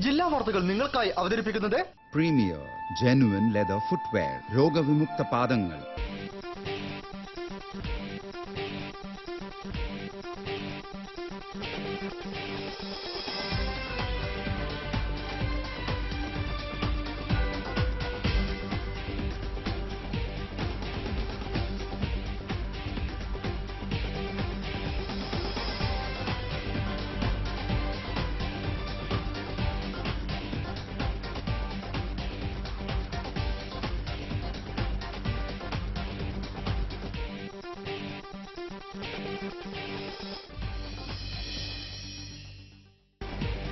ജില്ലാ വാർത്തകൾ നിങ്ങൾക്കായി അവതരിപ്പിക്കുന്നത് പ്രീമിയർ ജെനുവിൻ ലെതർ ഫുട്വെയർ, രോഗവിമുക്ത പാദങ്ങൾ.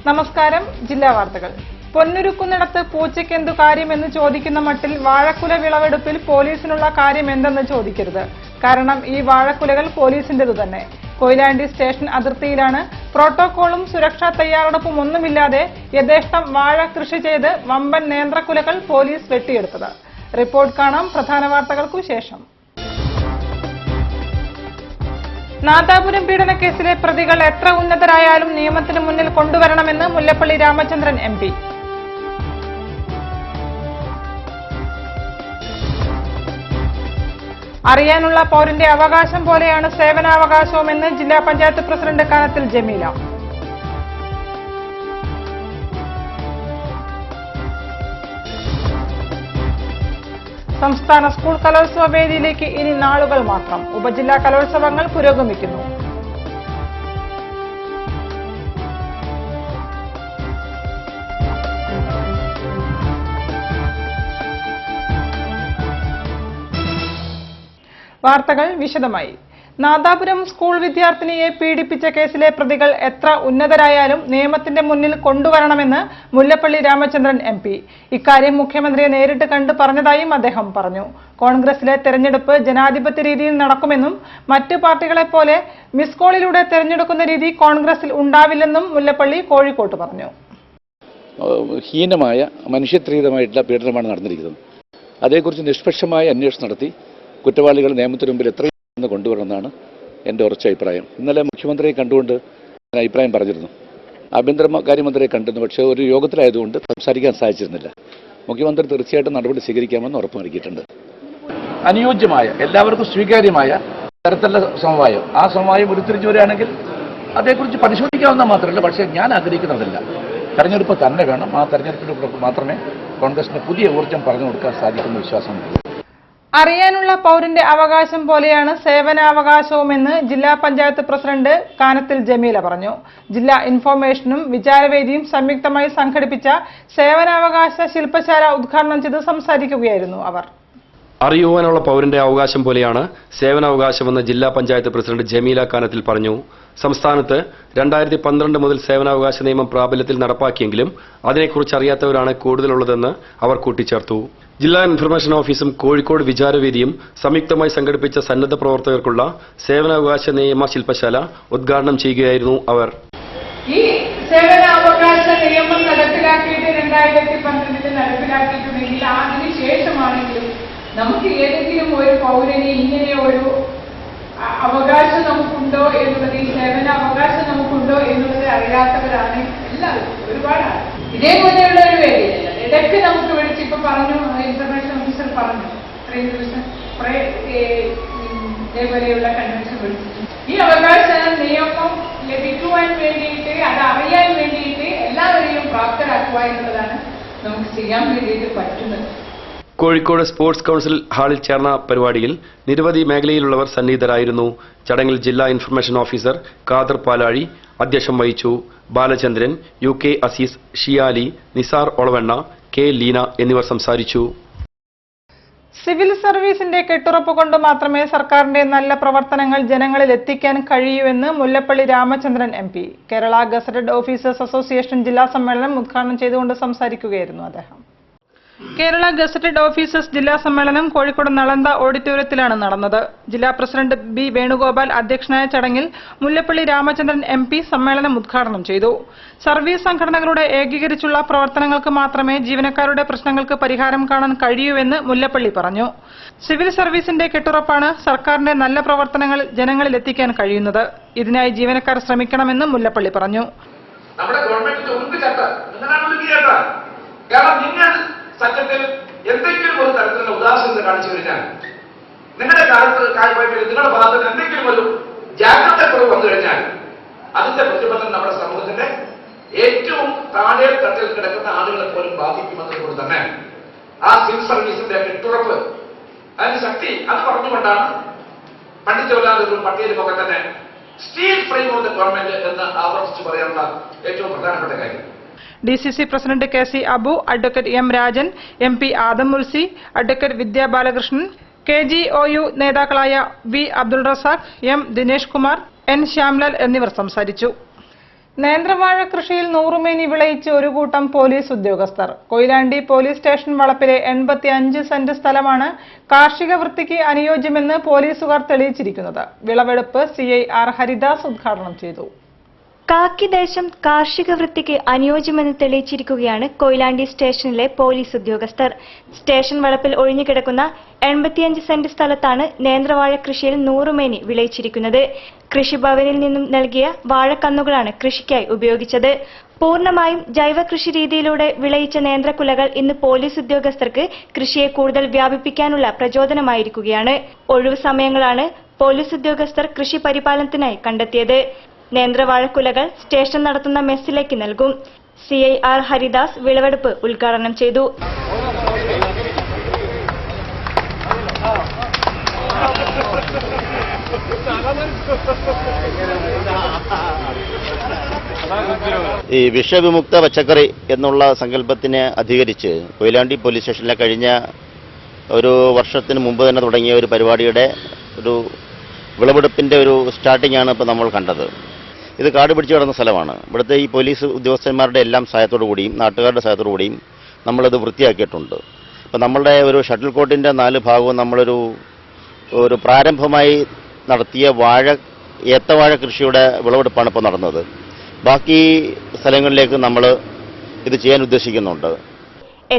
നമസ്കാരം. ജില്ലാ വാർത്തകൾ. പൊന്നുരുക്കുന്നിടത്ത് പൂച്ചയ്ക്കെന്തു കാര്യമെന്ന് ചോദിക്കുന്ന മട്ടിൽ വാഴക്കുല വിളവെടുപ്പിൽ പോലീസിനുള്ള കാര്യം എന്തെന്ന് ചോദിക്കരുത്. കാരണം ഈ വാഴക്കുലകൾ പോലീസിന്റേതു തന്നെ. കൊയിലാണ്ടി സ്റ്റേഷൻ അതിർത്തിയിലാണ് പ്രോട്ടോകോളും സുരക്ഷാ തയ്യാറെടുപ്പും ഒന്നുമില്ലാതെ യഥേഷ്ടം വാഴ കൃഷി ചെയ്ത് വമ്പൻ നേന്ത്രക്കുലകൾ പോലീസ് വെട്ടിയെടുത്തത്. റിപ്പോർട്ട് കാണാം പ്രധാന വാർത്തകൾക്കു ശേഷം. നാദാപുരം പീഡനക്കേസിലെ പ്രതികൾ എത്ര ഉന്നതരായാലും നിയമത്തിന് മുന്നിൽ കൊണ്ടുവരണമെന്ന് മുല്ലപ്പള്ളി രാമചന്ദ്രൻ MP. അറിയാനുള്ള പൗരന്റെ അവകാശം പോലെയാണ് സേവനാവകാശവുമെന്ന് ജില്ലാ പഞ്ചായത്ത് പ്രസിഡന്റ് കാനത്തിൽ ജമീല. സംസ്ഥാന സ്കൂൾ കലോത്സവ വേദിയിലേക്ക് ഇനി നാളുകൾ മാത്രം. ഉപജില്ലാ കലോത്സവങ്ങൾ പുരോഗമിക്കുന്നു. വാർത്തകൾ വിശദമായി. നാദാപുരം സ്കൂൾ വിദ്യാർത്ഥിനിയെ പീഡിപ്പിച്ച കേസിലെ പ്രതികൾ എത്ര ഉന്നതരായാലും നിയമത്തിന്റെ മുന്നിൽ കൊണ്ടുവരണമെന്ന് മുല്ലപ്പള്ളി രാമചന്ദ്രൻ MP. ഇക്കാര്യം മുഖ്യമന്ത്രിയെ നേരിട്ട് കണ്ട് പറഞ്ഞതായും അദ്ദേഹം പറഞ്ഞു. കോൺഗ്രസിലെ തെരഞ്ഞെടുപ്പ് ജനാധിപത്യ രീതിയിൽ നടക്കുമെന്നും മറ്റു പാർട്ടികളെപ്പോലെ മിസ് കോളിലൂടെ തെരഞ്ഞെടുക്കുന്ന രീതി കോൺഗ്രസിൽ ഉണ്ടാവില്ലെന്നും മുല്ലപ്പള്ളി കോഴിക്കോട്ട് പറഞ്ഞു. ഹീനമായ മനുഷ്യത്രീതമായിട്ടുള്ള പീഡനമാണ് നടന്നിരിക്കുന്നത്. അതേക്കുറിച്ച് നിഷ്പക്ഷമായ അന്വേഷണം നടത്തി കുറ്റവാളികൾ നിയമത്തിന് മുമ്പിൽ എത്രയും കൊണ്ടുവരണമെന്നാണ് എൻ്റെ ഉറച്ച അഭിപ്രായം. ഇന്നലെ മുഖ്യമന്ത്രിയെ കണ്ടുകൊണ്ട് ഞാൻ അഭിപ്രായം പറഞ്ഞിരുന്നു. ആഭ്യന്തരകാര്യമന്ത്രിയെ കണ്ടിരുന്നു. പക്ഷേ ഒരു യോഗത്തിലായതുകൊണ്ട് സംസാരിക്കാൻ സാധിച്ചിരുന്നില്ല. മുഖ്യമന്ത്രി തീർച്ചയായിട്ടും നടപടി സ്വീകരിക്കാമെന്ന് ഉറപ്പ് നൽകിയിട്ടുണ്ട്. അനുയോജ്യമായ എല്ലാവർക്കും സ്വീകാര്യമായ തരത്തിലുള്ള സമവായം, ആ സമവായം ഉരുത്തിരിച്ചു വരികയാണെങ്കിൽ അതേക്കുറിച്ച് പരിശോധിക്കാവുന്ന മാത്രമല്ല, പക്ഷേ ഞാൻ ആഗ്രഹിക്കുന്നതല്ല. തെരഞ്ഞെടുപ്പ് തന്നെ വേണം. ആ തെരഞ്ഞെടുപ്പിൽ മാത്രമേ കോൺഗ്രസിന് പുതിയ ഊർജ്ജം പറഞ്ഞു കൊടുക്കാൻ സാധിക്കുന്ന വിശ്വാസമുണ്ട്. അറിയാനുള്ള പൗരന്റെ അവകാശം പോലെയാണ് സേവനാവകാശവുമെന്ന് ജില്ലാ പഞ്ചായത്ത് പ്രസിഡന്റ് കാനത്തിൽ ജമീല പറഞ്ഞു. ജില്ലാ ഇൻഫോർമേഷനും വിചാരവേദിയും സംയുക്തമായി സംഘടിപ്പിച്ച സേവനാവകാശ ശില്പശാല ഉദ്ഘാടനം ചെയ്ത് സംസാരിക്കുകയായിരുന്നു അവർ. അറിയുവാനുള്ള പൗരന്റെ അവകാശം പോലെയാണ് സേവനാവകാശമെന്ന് ജില്ലാ പഞ്ചായത്ത് പ്രസിഡന്റ് ജമീല കാനത്തിൽ പറഞ്ഞു. സംസ്ഥാനത്ത് 2012 മുതൽ സേവനാവകാശ നിയമം പ്രാബല്യത്തിൽ നടപ്പാക്കിയെങ്കിലും അതിനെക്കുറിച്ച് അറിയാത്തവരാണ് കൂടുതലുള്ളതെന്ന് അവർ കൂട്ടിച്ചേർത്തു. ജില്ലാ ഇൻഫർമേഷൻ ഓഫീസും കോഴിക്കോട് വിചാരവേദിയും സംയുക്തമായി സംഘടിപ്പിച്ച സന്നദ്ധ പ്രവർത്തകർക്കുള്ള സേവനാവകാശ നിയമ ശില്പശാല ഉദ്ഘാടനം ചെയ്യുകയായിരുന്നു അവർ. ഈ സേവനാവകാശ നിയമം നടപ്പിലാക്കിയിട്ട് 2012 നടപ്പിലാക്കിയിട്ടുണ്ടെങ്കിൽ അതിനുശേഷമാണെങ്കിലും നമുക്ക് ഏതെങ്കിലും ഒരു പൗരന് ഇങ്ങനെ ഒരു അവകാശം നമുക്കുണ്ടോ എന്നുള്ളത്, ഈ സേവനാവകാശം നമുക്കുണ്ടോ എന്നുള്ളത് അറിയാത്തവരാണ് എല്ലാവരും. ഒരുപാടാണ് ഇതേപോലെയുള്ള ഒരു വേദിയല്ല. ഇടയ്ക്ക് നമുക്ക് വിളിച്ച് ഇപ്പൊ പറഞ്ഞു, ഇൻഫർമേഷൻ ഓഫീസർ പറഞ്ഞു, ഇതേപോലെയുള്ള കൺവെൻഷൻ വിളിച്ചിട്ടുണ്ട്. ഈ അവകാശ നിയമം ലഭിക്കുവാൻ വേണ്ടിയിട്ട്, അത് അറിയാൻ വേണ്ടിയിട്ട് എല്ലാവരെയും പ്രാപ്തരാക്കുക എന്നുള്ളതാണ് നമുക്ക് ചെയ്യാൻ വേണ്ടിയിട്ട് പറ്റുന്നത്. കോഴിക്കോട് സ്പോർട്സ് കൌൺസിൽ ഹാളിൽ ചേർന്ന പരിപാടിയിൽ നിരവധി മേഖലയിലുള്ളവർ സന്നിഹിതരായിരുന്നു. ചടങ്ങിൽ ജില്ലാ ഇൻഫർമേഷൻ ഓഫീസർ ഖാദർ പാലാഴി അധ്യക്ഷം വഹിച്ചു. ബാലചന്ദ്രൻ, UK അസീസ്, ഷിയാലി, നിസാർ ഒളവെണ്ണ, K ലീന എന്നിവർ സംസാരിച്ചു. സിവിൽ സർവീസിന്റെ കെട്ടുറപ്പ് കൊണ്ട് മാത്രമേ സർക്കാരിന്റെ നല്ല പ്രവർത്തനങ്ങൾ ജനങ്ങളിൽ എത്തിക്കാൻ കഴിയൂവെന്ന് Mullappally Ramachandran MP. Kerala gazetted officers association ജില്ലാ സമ്മേളനം ഉദ്ഘാടനം ചെയ്തുകൊണ്ട് സംസാരിക്കുകയായിരുന്നു അദ്ദേഹം. കേരള ഗസറ്റഡ് ഓഫീസേഴ്സ് ജില്ലാ സമ്മേളനം കോഴിക്കോട് നളന്ദ ഓഡിറ്റോറിയത്തിലാണ് നടന്നത്. ജില്ലാ പ്രസിഡന്റ് B വേണുഗോപാൽ അധ്യക്ഷനായ ചടങ്ങിൽ മുല്ലപ്പള്ളി രാമചന്ദ്രൻ MP സമ്മേളനം ഉദ്ഘാടനം ചെയ്തു. സർവീസ് സംഘടനകളുടെ ഏകീകരിച്ചുള്ള പ്രവർത്തനങ്ങൾക്ക് മാത്രമേ ജീവനക്കാരുടെ പ്രശ്നങ്ങൾക്ക് പരിഹാരം കാണാൻ കഴിയൂവെന്ന് മുല്ലപ്പള്ളി പറഞ്ഞു. സിവിൽ സർവീസിന്റെ കെട്ടുറപ്പാണ് സർക്കാരിന്റെ നല്ല പ്രവർത്തനങ്ങൾ ജനങ്ങളിൽ എത്തിക്കാൻ കഴിയുന്നത്. ഇതിനായി ജീവനക്കാർ ശ്രമിക്കണമെന്നും മുല്ലപ്പള്ളി പറഞ്ഞു. നമ്മുടെ ഗവൺമെന്റിന്റെ ചട്ടം കേട്ടാൽ. കാരണം നിങ്ങൾ സത്യത്തിൽ എന്തെങ്കിലും ഒരു തരത്തിലുള്ള ഉദാസീനത കാണിച്ചു കഴിഞ്ഞാൽ, നിങ്ങളുടെ കാഴ്ചപ്പാടിൽ നിങ്ങളുടെ ഭാഗത്ത് എന്തെങ്കിലും ഒരു ജാഗ്രത കുറവ് വന്നു കഴിഞ്ഞാൽ അതിന്റെ പ്രതിബന്ധം നമ്മുടെ സമൂഹത്തിന്റെ ഏറ്റവും താഴെ തട്ടിൽ കിടക്കുന്ന ആളുകളെ പോലും ബാധിക്കുമെന്നതുകൊണ്ട് തന്നെ ആ സിവിൽ സർവീസിന്റെ കെട്ടുറപ്പ്, അതിന്റെ ശക്തി, അത് പറഞ്ഞുകൊണ്ടാണ് പണ്ഡിറ്റ് ജവഹർലാൽ നെഹ്റു പട്ടേലുമൊക്കെ തന്നെ steel frame of the government എന്ന് ആവർത്തിച്ച് പറയാനുള്ള ഏറ്റവും പ്രധാനപ്പെട്ട കാര്യം. DCC president KC Abu, advocate M Rajan, MP Adam Mulsi, advocate Vidya Balakrishnan, KGOU നേതാക്കളായ V Abdul Razak, M Dinesh Kumar, N Shyamlal എന്നിവർ സംസാരിച്ചു. നേന്ത്രവാഴ കൃഷിയിൽ നൂറുമേനി വിളയിച്ച് ഒരു കൂട്ടം പോലീസ് ഉദ്യോഗസ്ഥർ. കൊയിലാണ്ടി പോലീസ് സ്റ്റേഷൻ വളപ്പിലെ 85 സെന്റ് സ്ഥലമാണ് കാർഷിക വൃത്തിക്ക് അനുയോജ്യമെന്ന് പോലീസുകാർ തെളിയിച്ചിരിക്കുന്നത്. വിളവെടുപ്പ് CI R ഹരിദാസ് ഉദ്ഘാടനം ചെയ്തു. കാക്കിദേശം കാർഷിക വൃത്തിക്ക് അനുയോജ്യമെന്ന് തെളിയിച്ചിരിക്കുകയാണ് കൊയിലാണ്ടി സ്റ്റേഷനിലെ പോലീസ് ഉദ്യോഗസ്ഥർ. സ്റ്റേഷൻ വളപ്പിൽ ഒഴിഞ്ഞുകിടക്കുന്ന 85 സെന്റ് സ്ഥലത്താണ് നേന്ത്രവാഴ കൃഷിയിൽ നൂറുമേനി വിളയിച്ചിരിക്കുന്നത്. കൃഷിഭവനിൽ നിന്നും നൽകിയ വാഴക്കന്നുകളാണ് കൃഷിക്കായി ഉപയോഗിച്ചത്. പൂർണ്ണമായും ജൈവ കൃഷി രീതിയിലൂടെ വിളയിച്ച നേന്ത്രക്കുലകൾ ഇന്ന് പോലീസ് ഉദ്യോഗസ്ഥർക്ക് കൃഷിയെ കൂടുതൽ വ്യാപിപ്പിക്കാനുള്ള പ്രചോദനമായിരിക്കുകയാണ്. ഒഴിവു സമയങ്ങളാണ് പോലീസ് ഉദ്യോഗസ്ഥർ കൃഷി പരിപാലനത്തിനായി കണ്ടെത്തിയത്. നേന്ത്രവാഴക്കുലകൾ സ്റ്റേഷൻ നടത്തുന്ന മെസ്സിലേക്ക് നൽകും. CI R ഹരിദാസ് വിളവെടുപ്പ് ഉദ്ഘാടനം ചെയ്തു. ഈ വിഷവിമുക്ത പച്ചക്കറി എന്നുള്ള സങ്കല്പത്തിനെ അധികരിച്ച് കൊയിലാണ്ടി പോലീസ് സ്റ്റേഷനിലെ കഴിഞ്ഞ ഒരു വർഷത്തിന് മുമ്പ് തന്നെ തുടങ്ങിയ ഒരു പരിപാടിയുടെ ഒരു വിളവെടുപ്പിൻ്റെ ഒരു സ്റ്റാർട്ടിംഗ് ആണ് ഇപ്പോൾ നമ്മൾ കണ്ടത്. ഇത് കാട് പിടിച്ചു കിടന്ന സ്ഥലമാണ്. ഇവിടുത്തെ ഈ പോലീസ് ഉദ്യോഗസ്ഥന്മാരുടെ എല്ലാം സഹായത്തോടു കൂടിയും നാട്ടുകാരുടെ സഹായത്തോടു കൂടിയും നമ്മളത് വൃത്തിയാക്കിയിട്ടുണ്ട്. ഇപ്പോൾ നമ്മളുടെ ഒരു ഷട്ടിൽ കോട്ടിൻ്റെ 4 ഭാഗവും നമ്മളൊരു പ്രാരംഭമായി നടത്തിയ ഏത്തവാഴ കൃഷിയുടെ വിളവെടുപ്പാണ് ഇപ്പോൾ നടന്നത്. ബാക്കി സ്ഥലങ്ങളിലേക്ക് നമ്മൾ ഇത് ചെയ്യാൻ ഉദ്ദേശിക്കുന്നുണ്ട്.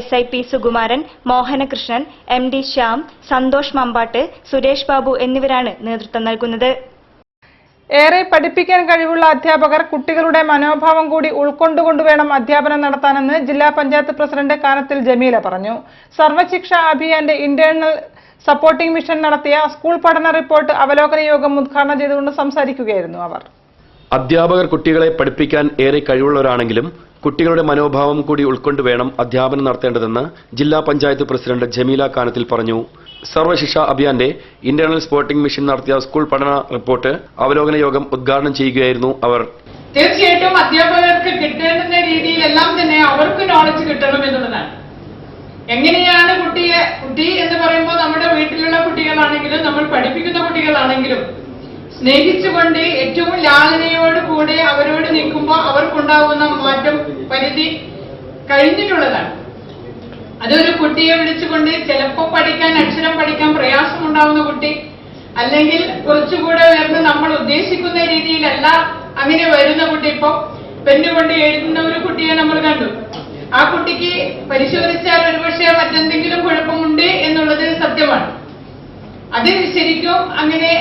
SIP സുകുമാരൻ, മോഹനകൃഷ്ണൻ, MD ശ്യാം, സന്തോഷ് മമ്പാട്ട്, സുരേഷ് ബാബു എന്നിവരാണ് നേതൃത്വം നൽകുന്നത്. ഏറെ പഠിപ്പിക്കാൻ കഴിവുള്ള അധ്യാപകർ കുട്ടികളുടെ മനോഭാവം കൂടി ഉൾക്കൊണ്ടുകൊണ്ടുവേണം അധ്യാപനം നടത്താനെന്ന് ജില്ലാ പഞ്ചായത്ത് പ്രസിഡന്റ് കാനത്തിൽ ജമീല പറഞ്ഞു. സർവശിക്ഷ അഭിയാന്റെ ഇന്റേണൽ സപ്പോർട്ടിംഗ് മിഷൻ നടത്തിയ സ്കൂൾ പഠന റിപ്പോർട്ട് അവലോകന യോഗം ഉദ്ഘാടനം ചെയ്തുകൊണ്ട് സംസാരിക്കുകയായിരുന്നു അവർ. അധ്യാപകർ കുട്ടികളെ പഠിപ്പിക്കാൻ ഏറെ കഴിവുള്ളവരാണെങ്കിലും കുട്ടികളുടെ മനോഭാവം കൂടി ഉൾക്കൊണ്ടു വേണം അധ്യാപനം നടത്തേണ്ടതെന്ന് ജില്ലാ പഞ്ചായത്ത് പ്രസിഡന്റ് ജമീല കാനത്തിൽ പറഞ്ഞു. സർവശിക്ഷ അഭിയാന്റെ ഇന്റേണൽ സപ്പോർട്ടിംഗ് മിഷൻ നടത്തിയ സ്കൂൾ പഠന റിപ്പോർട്ട് അവലോകന യോഗം ഉദ്ഘാടനം ചെയ്യുകയായിരുന്നു അവർ. തീർച്ചയായിട്ടും അധ്യാപകർക്ക് കിട്ടേണ്ടുന്ന രീതിയിലെല്ലാം തന്നെ അവർക്ക് നോളജ് കിട്ടണം എന്നുള്ളതാണ്. എങ്ങനെയാണ് കുട്ടി എന്ന് പറയുമ്പോൾ നമ്മുടെ വീട്ടിലുള്ള കുട്ടികളാണെങ്കിലും നമ്മൾ പഠിപ്പിക്കുന്ന കുട്ടികളാണെങ്കിലും സ്നേഹിച്ചുകൊണ്ട് ഏറ്റവും ലാളനയോടുകൂടെ അവരോട് നിൽക്കുമ്പോൾ അവർക്കുണ്ടാകുന്ന മാറ്റം പരിധി കഴിഞ്ഞിട്ടുള്ളതാണ്. അതൊരു കുട്ടിയെ വിളിച്ചുകൊണ്ട് ചിലപ്പോൾ അക്ഷരം പഠിക്കാൻ പ്രയാസമുണ്ടാവുന്ന കുട്ടി, അല്ലെങ്കിൽ കുറച്ചുകൂടെ ഉയർന്ന് നമ്മൾ ഉദ്ദേശിക്കുന്ന രീതിയിലല്ല അങ്ങനെ വരുന്ന കുട്ടി, ഇപ്പൊ പെന്നുകൊണ്ട് എഴുതുന്ന ഒരു കുട്ടിയെ നമ്മൾ കണ്ടു. ആ കുട്ടിക്ക് പരിശോധിച്ചാൽ ഒരുപക്ഷെ മറ്റെന്തെങ്കിലും കുഴപ്പമുണ്ട് എന്നുള്ളത് സത്യമാണ്. അത് ശരിക്കും അങ്ങനെ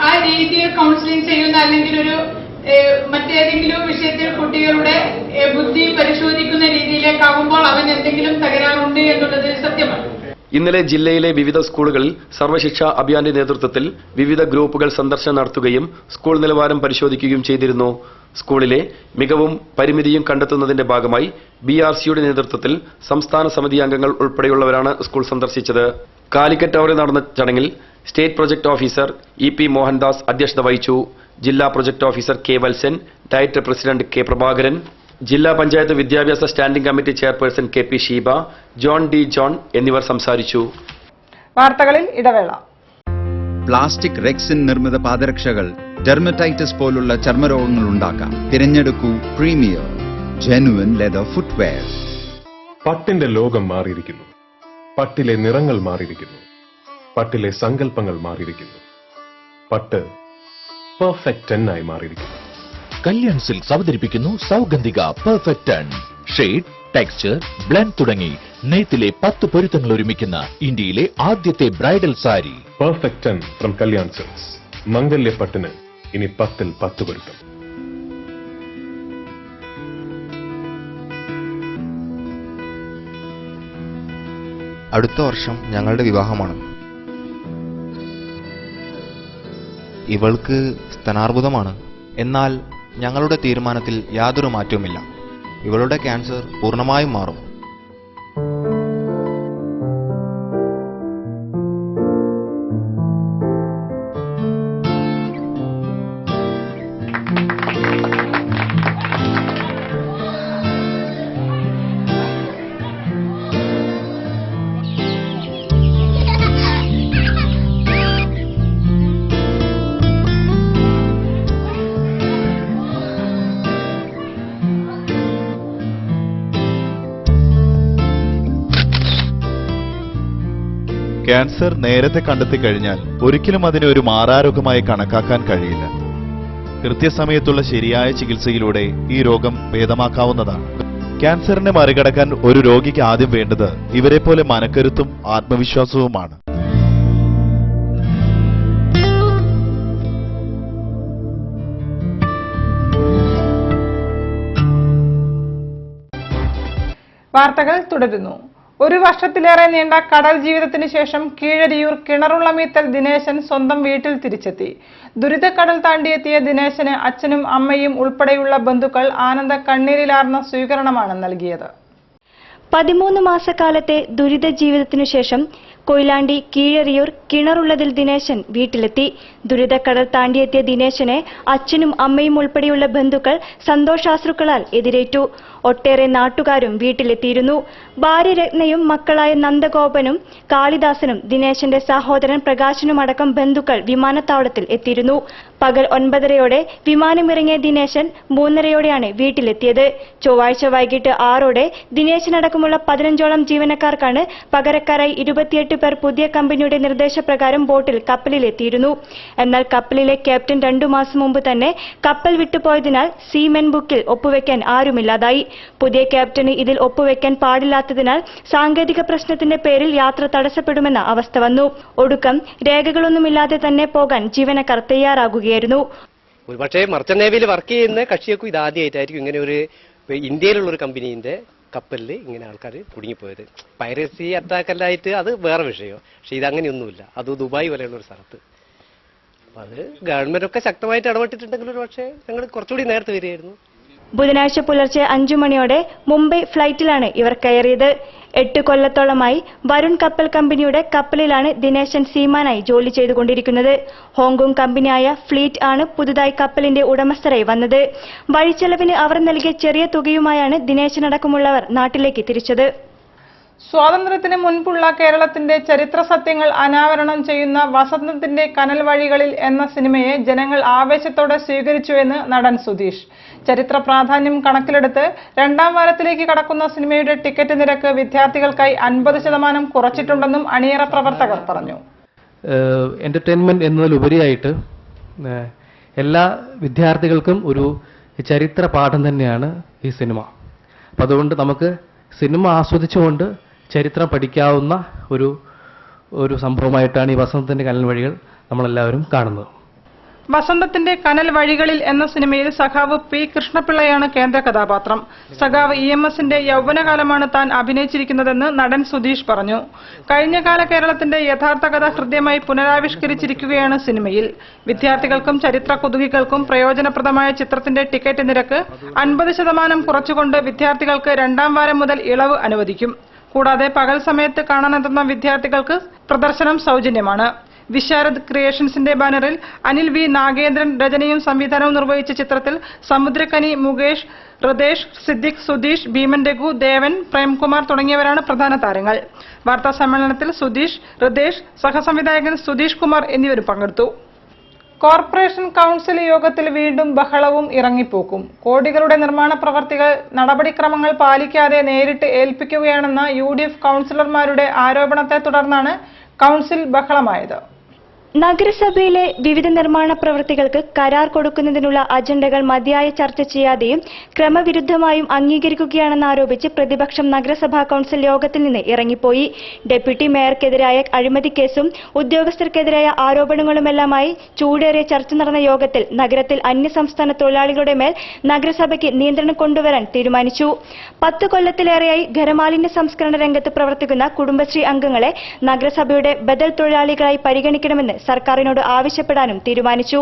ആ രീതിയിൽ കൗൺസിലിംഗ് ചെയ്യുന്ന അല്ലെങ്കിൽ ഒരു മറ്റേതെങ്കിലും വിഷയത്തിൽ കുട്ടികളുടെ ബുദ്ധി പരിശോധിക്കുന്ന രീതിയിലേക്കാവുമ്പോൾ അവൻ എന്തെങ്കിലും തകരാറുണ്ട് എന്നുള്ളത് സത്യമാണ്. ഇന്നലെ ജില്ലയിലെ വിവിധ സ്കൂളുകളിൽ സർവശിക്ഷ അഭിയാന്റെ നേതൃത്വത്തിൽ വിവിധ ഗ്രൂപ്പുകൾ സന്ദർശനം നടത്തുകയും സ്കൂൾ നിലവാരം പരിശോധിക്കുകയും ചെയ്തിരുന്നു. സ്കൂളിലെ മികവും പരിമിതിയും കണ്ടെത്തുന്നതിന്റെ ഭാഗമായി BRCയുടെ നേതൃത്വത്തിൽ സംസ്ഥാന സമിതി അംഗങ്ങൾ ഉൾപ്പെടെയുള്ളവരാണ് സ്കൂൾ സന്ദർശിച്ചത്. കാലിക്കറ്റ് ടവറിൽ നടന്ന ചടങ്ങിൽ state project officer EP Mohandas അധ്യക്ഷത വഹിച്ചു. ജില്ലാ project officer K Valsan, director president K Prabhakaran, ജില്ലാ പഞ്ചായത്ത് വിദ്യാഭ്യാസ standing committee chairperson KP Sheeba, John D John എന്നിവർ സംസാരിച്ചു. വാർത്തകളിൽ ഇടവേള. പ്ലാസ്റ്റിക് റെക്സിൻ നിർമ്മിത പാദരക്ഷകൾ ഡെർമറ്റൈറ്റിസ് പോലുള്ള ചർമ്മരോഗങ്ങൾ ഉണ്ടാക്കാം. തിരഞ്ഞെടുക്കൂ പ്രീമിയർ ജെനുവിൻ ലെതർ ഫുട്വെയർ. പട്ടിന്റെ ലോകം മാറിയിരിക്കുന്നു. പട്ടിലെ നിറങ്ങൾ മാറിയിരിക്കുന്നു. പട്ടിലെ സങ്കല്പങ്ങൾ മാറിയിരിക്കുന്നു. പട്ട് പെർഫെക്റ്റ് 10 ആയി മാറിയിരിക്കുന്നു. കല്യാൺ സിൽക്സ് അവതരിപ്പിക്കുന്നു Saugandhika perfect 10. Shade, texture, blend തുടങ്ങി നെയ്ത്തിലെ 10 പൊരുത്തങ്ങൾ ഒരുമിക്കുന്ന ഇന്ത്യയിലെ ആദ്യത്തെ bridal sari. Perfect 10 from Kalyan silks. മംഗല്യപ്പട്ടിന് ഇനി 10ൽ 10 പൊരുത്തം. അടുത്ത വർഷം ഞങ്ങളുടെ വിവാഹമാണ്. ഇവൾക്ക് സ്തനാർബുദമാണ്. എന്നാൽ ഞങ്ങളുടെ തീരുമാനത്തിൽ യാതൊരു മാറ്റവുമില്ല. ഇവളുടെ ക്യാൻസർ പൂർണ്ണമായും മാറും. ക്യാൻസർ നേരത്തെ കണ്ടെത്തി കഴിഞ്ഞാൽ ഒരിക്കലും അതിനെ ഒരു മാറാരോഗമായി കണക്കാക്കാൻ കഴിയില്ല. കൃത്യസമയത്തുള്ള ശരിയായ ചികിത്സയിലൂടെ ഈ രോഗം ഭേദമാക്കാവുന്നതാണ്. ക്യാൻസറിനെ മറികടക്കാൻ ഒരു രോഗിക്ക് ആദ്യം വേണ്ടത് ഇവരെ പോലെ മനക്കരുത്തും ആത്മവിശ്വാസവുമാണ്. വാർത്തകൾ തുടരുന്നു. ഒരു വർഷത്തിലേറെ നീണ്ട കടൽ ജീവിതത്തിന് ശേഷം കീഴരിയൂർ കിണറുള്ളമീത്തൽ ദിനേശൻ സ്വന്തം വീട്ടിൽ തിരിച്ചെത്തി. ദുരിതക്കടൽ താണ്ടിയെത്തിയ ദിനേശന് അച്ഛനും അമ്മയും ഉൾപ്പെടെയുള്ള ബന്ധുക്കൾ ആനന്ദ കണ്ണീരിലാർന്ന സ്വീകരണമാണ് നൽകിയത്. 13 മാസക്കാലത്തെ ദുരിത ജീവിതത്തിനു ശേഷം കൊയിലാണ്ടി കീഴരിയൂർ കിണറുള്ളതിൽ ദിനേശൻ വീട്ടിലെത്തി. ദുരിതക്കടൽ താണ്ടിയെത്തിയ ദിനേശനെ അച്ഛനും അമ്മയും ഉൾപ്പെടെയുള്ള ബന്ധുക്കൾ സന്തോഷാശ്രുക്കളാൽ എതിരേറ്റു. ഒട്ടേറെ നാട്ടുകാരും വീട്ടിലെത്തിയിരുന്നു. ഭാര്യ രത്നയും മക്കളായ നന്ദഗോപനും കാളിദാസനും ദിനേശന്റെ സഹോദരൻ പ്രകാശനുമടക്കം ബന്ധുക്കൾ വിമാനത്താവളത്തിൽ എത്തിയിരുന്നു. പകൽ 9:30 വിമാനമിറങ്ങിയ ദിനേശൻ 3:30 വീട്ടിലെത്തിയത്. ചൊവ്വാഴ്ച വൈകിട്ട് 6 ദിനേശനടക്കമുള്ള 15ഓളം ജീവനക്കാർക്കാണ് പകരക്കാരായി 28 പേർ പുതിയ കമ്പനിയുടെ നിർദ്ദേശപ്രകാരം ബോട്ടിൽ കപ്പലിലെത്തിയിരുന്നു. എന്നാൽ കപ്പലിലെ ക്യാപ്റ്റൻ 2 മാസം മുമ്പ് തന്നെ കപ്പൽ വിട്ടുപോയതിനാൽ സീമെൻ ബുക്കിൽ ഒപ്പുവെക്കാൻ ആരുമില്ലാതായി. പുതിയ ക്യാപ്റ്റന് ഇതിൽ ഒപ്പുവെക്കാൻ പാടില്ലാത്തതിനാൽ സാങ്കേതിക പ്രശ്നത്തിന്റെ പേരിൽ യാത്ര തടസ്സപ്പെടുമെന്ന അവസ്ഥ വന്നു. ഒടുക്കം രേഖകളൊന്നുമില്ലാതെ തന്നെ പോകാൻ ജീവനക്കാർ തയ്യാറാകുകയായിരുന്നു. ഒരുപക്ഷെ മർച്ചന്റ് നേവിയിൽ വർക്ക് ചെയ്യുന്ന കക്ഷിയൊക്കെ ഇത് ആദ്യമായിട്ടായിരിക്കും ഇങ്ങനെ ഒരു ഇന്ത്യയിലുള്ള ഒരു കമ്പനീന്റെ കപ്പലിൽ ഇങ്ങനെ ആൾക്കാർ കുടുങ്ങിപ്പോയത്. പൈറസി അറ്റാക്കല്ലായിട്ട് അത് വേറെ വിഷയം. പക്ഷെ ഇതങ്ങനെയൊന്നുമില്ല. അത് ദുബായ് പോലെയുള്ള ഒരു സ്ഥലത്ത്. അപ്പൊ അത് ഗവൺമെന്റ് ഒക്കെ ശക്തമായിട്ട് ഇടപെട്ടിട്ടുണ്ടെങ്കിൽ ഒരു പക്ഷേ ഞങ്ങൾ കുറച്ചുകൂടി നേരത്തെ വരികയായിരുന്നു. ബുധനാഴ്ച പുലർച്ചെ 5 മണിയോടെ മുംബൈ ഫ്ലൈറ്റിലാണ് ഇവർ കയറിയത്. 8 കൊല്ലത്തോളമായി വരുൺ കപ്പൽ കമ്പനിയുടെ കപ്പലിലാണ് ദിനേശൻ സീമാനായി ജോലി ചെയ്തുകൊണ്ടിരിക്കുന്നത്. ഹോങ്കോങ് കമ്പനിയായ ഫ്ലീറ്റ് ആണ് പുതുതായി കപ്പലിന്റെ ഉടമസ്ഥരായി വന്നത്. വഴിച്ചെലവിന് അവർ നൽകിയ ചെറിയ തുകയുമായാണ് ദിനേശനടക്കമുള്ളവർ നാട്ടിലേക്ക് തിരിച്ചത്. സ്വാതന്ത്ര്യത്തിന് മുൻപുള്ള കേരളത്തിന്റെ ചരിത്ര സത്യങ്ങൾ അനാവരണം ചെയ്യുന്ന വസന്തത്തിന്റെ കനൽ വഴികളിൽ എന്ന സിനിമയെ ജനങ്ങൾ ആവേശത്തോടെ സ്വീകരിച്ചുവെന്ന് നടൻ സുധീഷ്. ചരിത്ര പ്രാധാന്യം കണക്കിലെടുത്ത് 2ാം വാരത്തിലേക്ക് കടക്കുന്ന സിനിമയുടെ ടിക്കറ്റ് നിരക്ക് വിദ്യാർത്ഥികൾക്കായി 50% കുറച്ചിട്ടുണ്ടെന്നും അണിയറ പ്രവർത്തകർ പറഞ്ഞു. എന്റർടൈൻമെന്റ് എന്നതിലുപരിയായിട്ട് എല്ലാ വിദ്യാർത്ഥികൾക്കും ഒരു ചരിത്ര പാഠം തന്നെയാണ് ഈ സിനിമ. അപ്പം അതുകൊണ്ട് നമുക്ക് സിനിമ ആസ്വദിച്ചുകൊണ്ട് ചരിത്രം പഠിക്കാവുന്ന ഒരു സംഭവമായിട്ടാണ് ഈ വസന്തത്തിന്റെ കനൽ വഴികൾ നമ്മളെല്ലാവരും കാണുന്നത്. വസന്തത്തിന്റെ കനൽ വഴികളിൽ എന്ന സിനിമയിൽ സഖാവ് പി കൃഷ്ണപിള്ളയാണ് കേന്ദ്ര കഥാപാത്രം. സഖാവ് EMSന്റെ യൗവനകാലമാണ് താൻ അഭിനയിച്ചിരിക്കുന്നതെന്ന് നടൻ സുധീഷ് പറഞ്ഞു. കഴിഞ്ഞകാല കേരളത്തിന്റെ യഥാർത്ഥ കഥ ഹൃദ്യമായി പുനരാവിഷ്കരിച്ചിരിക്കുകയാണ് സിനിമയിൽ. വിദ്യാർത്ഥികൾക്കും ചരിത്ര കുതുകികൾക്കും പ്രയോജനപ്രദമായ ചിത്രത്തിന്റെ ടിക്കറ്റ് നിരക്ക് 50% കുറച്ചുകൊണ്ട് വിദ്യാർത്ഥികൾക്ക് 2ാം വാരം മുതൽ ഇളവ് അനുവദിക്കും. കൂടാതെ പകൽ സമയത്ത് കാണാനെത്തുന്ന വിദ്യാർത്ഥികൾക്ക് പ്രദർശനം സൗജന്യമാണ്. വിശാരദ് ക്രിയേഷൻസിന്റെ ബാനറിൽ അനിൽ വി നാഗേന്ദ്രൻ രചനയും സംവിധാനവും നിർവഹിച്ച ചിത്രത്തിൽ സമുദ്രകനി, മുകേഷ്, ഹൃദേശ്, സിദ്ദിഖ്, സുധീഷ്, ഭീമൻ രഘു, ദേവൻ, പ്രേംകുമാർ തുടങ്ങിയവരാണ് പ്രധാന താരങ്ങൾ. വാർത്താ സമ്മേളനത്തിൽ സുധീഷ്, ഹൃദേശ്, സഹസംവിധായകൻ സുധീഷ് കുമാർ എന്നിവരും പങ്കെടുത്തു. കോർപ്പറേഷൻ കൌൺസിൽ യോഗത്തിൽ വീണ്ടും ബഹളവും ഇറങ്ങിപ്പോക്കും. കോടികളുടെ നിർമ്മാണ പ്രവർത്തികൾ നടപടിക്രമങ്ങൾ പാലിക്കാതെ നേരിട്ട് ഏൽപ്പിക്കുകയാണെന്ന UDF കൌൺസിലർമാരുടെ ആരോപണത്തെ തുടർന്നാണ് കൌൺസിൽ ബഹളമായത്. നഗരസഭയിലെ വിവിധ നിർമ്മാണ പ്രവൃത്തികൾക്ക് കരാർ കൊടുക്കുന്നതിനുള്ള അജണ്ടകൾ മതിയായ ചർച്ച ചെയ്യാതെയും ക്രമവിരുദ്ധമായും അംഗീകരിക്കുകയാണെന്നാരോപിച്ച് പ്രതിപക്ഷം നഗരസഭാ കൌൺസിൽ യോഗത്തിൽ നിന്ന് ഇറങ്ങിപ്പോയി. ഡെപ്യൂട്ടി മേയർക്കെതിരായ അഴിമതി കേസും ഉദ്യോഗസ്ഥർക്കെതിരായ ആരോപണങ്ങളുമെല്ലാമായി ചൂടേറിയ ചർച്ച നടന്ന യോഗത്തിൽ നഗരത്തിൽ അന്യസംസ്ഥാന തൊഴിലാളികളുടെ മേൽ നഗരസഭയ്ക്ക് നിയന്ത്രണം കൊണ്ടുവരാൻ തീരുമാനിച്ചു. 10 കൊല്ലത്തിലേറെയായി ഖരമാലിന്യ സംസ്കരണ രംഗത്ത് പ്രവർത്തിക്കുന്ന കുടുംബശ്രീ അംഗങ്ങളെ നഗരസഭയുടെ ബദൽ തൊഴിലാളികളായി പരിഗണിക്കണമെന്ന് സർക്കാരിനോട് ആവശ്യപ്പെടാനും തീരുമാനിച്ചു.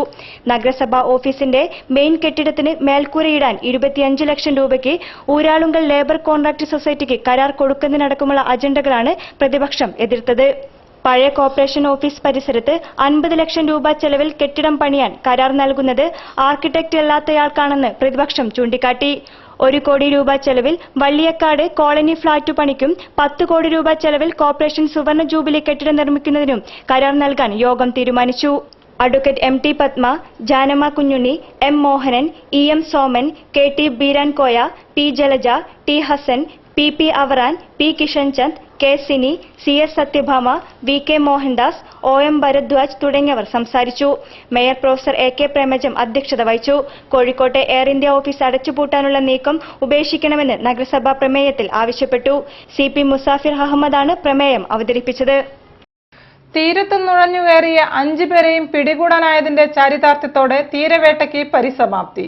നഗരസഭാ ഓഫീസിന്റെ മെയിൻ കെട്ടിടത്തിന് മേൽക്കൂരയിടാൻ 25 ലക്ഷം രൂപയ്ക്ക് ഊരാളുങ്കൽ ലേബർ കോൺട്രാക്ട് സൊസൈറ്റിക്ക് കരാർ കൊടുക്കുന്നതിനടക്കമുള്ള അജണ്ടകളാണ് പ്രതിപക്ഷം എതിർത്തത്. പഴയ കോർപ്പറേഷൻ ഓഫീസ് പരിസരത്ത് 50 ലക്ഷം രൂപ ചെലവിൽ കെട്ടിടം പണിയാൻ കരാർ നൽകുന്നത് ആർക്കിടെക്ട് അല്ലാത്തയാൾക്കാണെന്ന് പ്രതിപക്ഷം ചൂണ്ടിക്കാട്ടി. 1 കോടി രൂപ ചെലവിൽ വള്ളിയക്കാട് കോളനി ഫ്ളാറ്റ് പണിക്കും 10 കോടി രൂപ ചെലവിൽ കോർപ്പറേഷൻ സുവർണ ജൂബിലി കെട്ടിടം നിർമ്മിക്കുന്നതിനും കരാർ നൽകാൻ യോഗം തീരുമാനിച്ചു. Advocate M T Padma, Janamma Kunhunni, M Mohanan, E M Soman, K T Beerankoya, P Jalaja, T Hassan, P P Avaran, P Kishanchand, K Sini, C S Satyabhama, V K Mohandas, O M Bharadwaj തുടങ്ങിയവർ സംസാരിച്ചു. Mayor professor A K Premajam അധ്യക്ഷത വഹിച്ചു. കോഴിക്കോട്ടെ എയർ ഇന്ത്യ ഓഫീസ് അടച്ചുപൂട്ടാനുള്ള നീക്കം ഉപേക്ഷിക്കണമെന്ന് നഗരസഭാ പ്രമേയത്തിൽ ആവശ്യപ്പെട്ടു. സി പി മുസാഫിർ അഹമ്മദാണ് പ്രമേയം അവതരിപ്പിച്ചത്. തീരത്ത് നുഴഞ്ഞുകയറിയ 5 പേരെയും പിടികൂടാനായതിന്റെ ചാരിതാർത്ഥ്യത്തോടെ തീരവേട്ടയ്ക്ക് പരിസമാപ്തി.